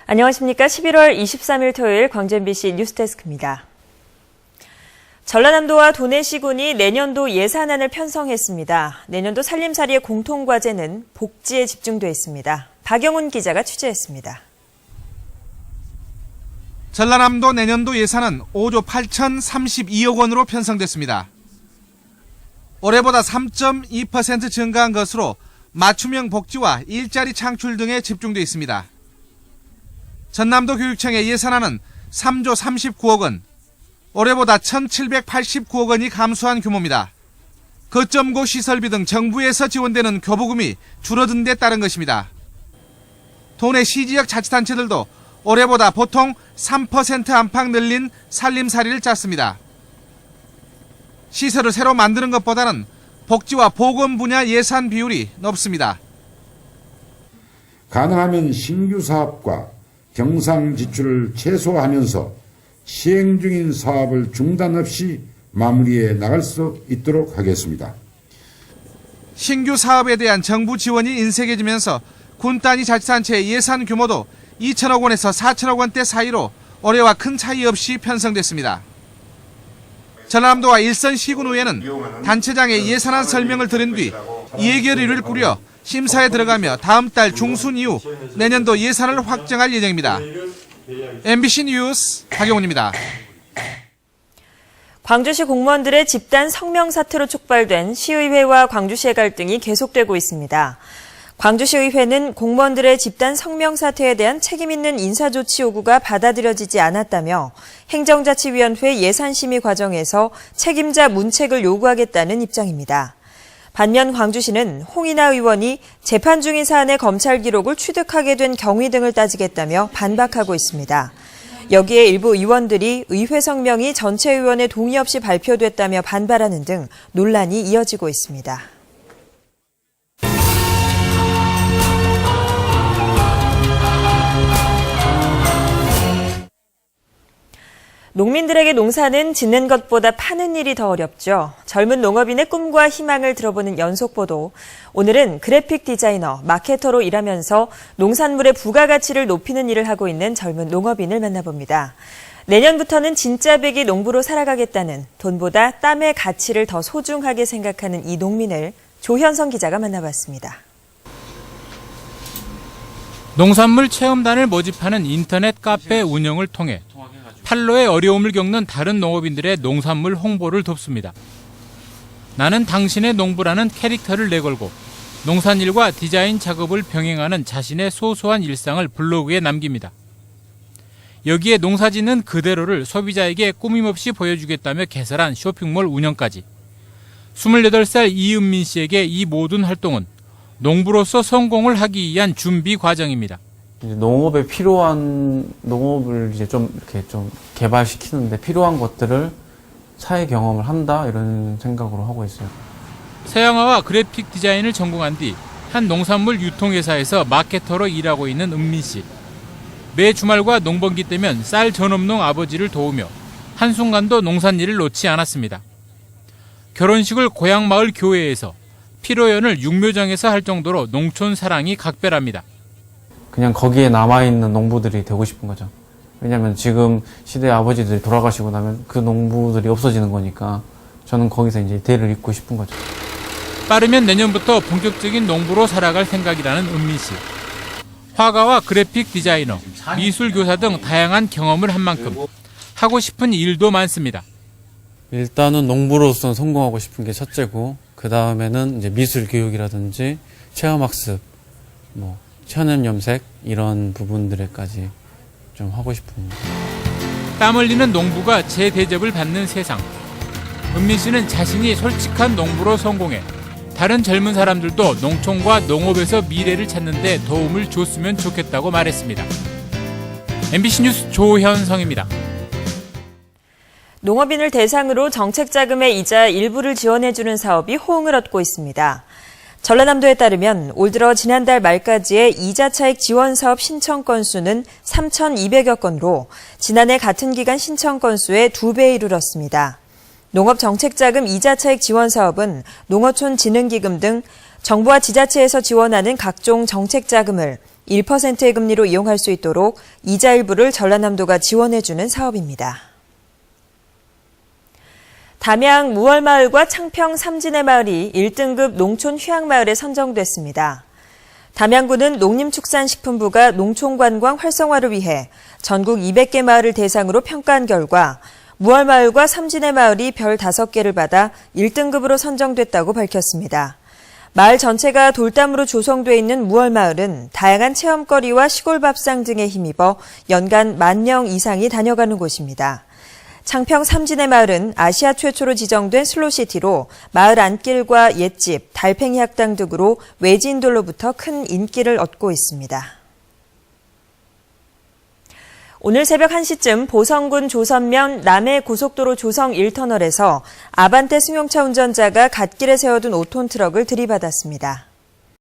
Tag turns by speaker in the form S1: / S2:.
S1: 안녕하십니까. 11월 23일 토요일 광주 MBC 뉴스데스크입니다. 전라남도와 도내시군이 내년도 예산안을 편성했습니다. 내년도 살림살이의 공통과제는 복지에 집중돼 있습니다. 박영훈 기자가 취재했습니다.
S2: 전라남도 내년도 예산은 5조 8,032억 원으로 편성됐습니다. 올해보다 3.2% 증가한 것으로 맞춤형 복지와 일자리 창출 등에 집중돼 있습니다. 전남도 교육청의 예산안은 3조 39억 원, 올해보다 1,789억 원이 감소한 규모입니다. 거점고 시설비 등 정부에서 지원되는 교부금이 줄어든 데 따른 것입니다. 도내 시지역 자치단체들도 올해보다 보통 3% 안팎 늘린 살림살이를 짰습니다. 시설을 새로 만드는 것보다는 복지와 보건 분야 예산 비율이 높습니다.
S3: 가능하면 신규 사업과 경상 지출을 최소화하면서 시행 중인 사업을 중단 없이 마무리해 나갈 수 있도록 하겠습니다.
S2: 신규 사업에 대한 정부 지원이 인색해지면서 군 단위 자치단체의 예산 규모도 2천억 원에서 4천억 원대 사이로 올해와 큰 차이 없이 편성됐습니다. 전라남도와 일선시군의회는 단체장의 예산안 설명을 들은 뒤 예결위를 꾸려 심사에 들어가며 다음 달 중순 이후 내년도 예산을 확정할 예정입니다. MBC 뉴스 박영훈입니다.
S1: 광주시 공무원들의 집단 성명 사태로 촉발된 시의회와 광주시의 갈등이 계속되고 있습니다. 광주시의회는 공무원들의 집단 성명 사태에 대한 책임 있는 인사조치 요구가 받아들여지지 않았다며 행정자치위원회 예산심의 과정에서 책임자 문책을 요구하겠다는 입장입니다. 반면 광주시는 홍인하 의원이 재판 중인 사안의 검찰 기록을 취득하게 된 경위 등을 따지겠다며 반박하고 있습니다. 여기에 일부 의원들이 의회 성명이 전체 의원의 동의 없이 발표됐다며 반발하는 등 논란이 이어지고 있습니다. 농민들에게 농사는 짓는 것보다 파는 일이 더 어렵죠. 젊은 농업인의 꿈과 희망을 들어보는 연속보도. 오늘은 그래픽 디자이너, 마케터로 일하면서 농산물의 부가가치를 높이는 일을 하고 있는 젊은 농업인을 만나봅니다. 내년부터는 진짜 백이 농부로 살아가겠다는 돈보다 땀의 가치를 더 소중하게 생각하는 이 농민을 조현성 기자가 만나봤습니다.
S4: 농산물 체험단을 모집하는 인터넷 카페 운영을 통해 판로의 어려움을 겪는 다른 농업인들의 농산물 홍보를 돕습니다. 나는 당신의 농부라는 캐릭터를 내걸고 농산일과 디자인 작업을 병행하는 자신의 소소한 일상을 블로그에 남깁니다. 여기에 농사짓는 그대로를 소비자에게 꾸밈없이 보여주겠다며 개설한 쇼핑몰 운영까지. 28살 이은민 씨에게 이 모든 활동은 농부로서 성공을 하기 위한 준비 과정입니다.
S5: 농업에 필요한 농업을 이제 좀 이렇게 좀 개발시키는데 필요한 것들을 사회 경험을 한다 이런 생각으로 하고 있어요.
S4: 서양화와 그래픽 디자인을 전공한 뒤 한 농산물 유통회사에서 마케터로 일하고 있는 은민 씨. 매 주말과 농번기 때면 쌀 전업농 아버지를 도우며 한순간도 농산일을 놓지 않았습니다. 결혼식을 고향 마을 교회에서 피로연을 육묘장에서 할 정도로 농촌 사랑이 각별합니다.
S5: 그냥 거기에 남아있는 농부들이 되고 싶은 거죠. 왜냐하면 지금 시대의 아버지들이 돌아가시고 나면 그 농부들이 없어지는 거니까 저는 거기서 이제 대를 잇고 싶은 거죠.
S4: 빠르면 내년부터 본격적인 농부로 살아갈 생각이라는 은민 씨. 화가와 그래픽 디자이너, 미술 교사 등 다양한 경험을 한 만큼 하고 싶은 일도 많습니다.
S5: 일단은 농부로서 성공하고 싶은 게 첫째고 그 다음에는 이제 미술 교육이라든지 체험학습, 천연 염색 이런 부분들에까지 좀 하고 싶습니다.
S4: 땀 흘리는 농부가 재대접을 받는 세상. 은민 씨는 자신이 솔직한 농부로 성공해 다른 젊은 사람들도 농촌과 농업에서 미래를 찾는 데 도움을 줬으면 좋겠다고 말했습니다. MBC 뉴스 조현성입니다.
S1: 농업인을 대상으로 정책자금의 이자 일부를 지원해주는 사업이 호응을 얻고 있습니다. 전라남도에 따르면 올 들어 지난달 말까지의 이자차익 지원사업 신청 건수는 3,200여 건으로 지난해 같은 기간 신청 건수의 2배에 이르렀습니다. 농업정책자금 이자차익 지원사업은 농어촌진흥기금 등 정부와 지자체에서 지원하는 각종 정책자금을 1%의 금리로 이용할 수 있도록 이자 일부를 전라남도가 지원해주는 사업입니다. 담양 무월마을과 창평 삼진의 마을이 1등급 농촌 휴양마을에 선정됐습니다. 담양구는 농림축산식품부가 농촌관광 활성화를 위해 전국 200개 마을을 대상으로 평가한 결과 무월마을과 삼진의 마을이 별 5개를 받아 1등급으로 선정됐다고 밝혔습니다. 마을 전체가 돌담으로 조성돼 있는 무월마을은 다양한 체험거리와 시골 밥상 등에 힘입어 연간 10,000명 이상이 다녀가는 곳입니다. 창평 삼진의 마을은 아시아 최초로 지정된 슬로시티로 마을 안길과 옛집, 달팽이 학당 등으로 외지인들로부터 큰 인기를 얻고 있습니다. 오늘 새벽 1시쯤 보성군 조선면 남해고속도로 조성 1터널에서 아반떼 승용차 운전자가 갓길에 세워둔 5톤 트럭을 들이받았습니다.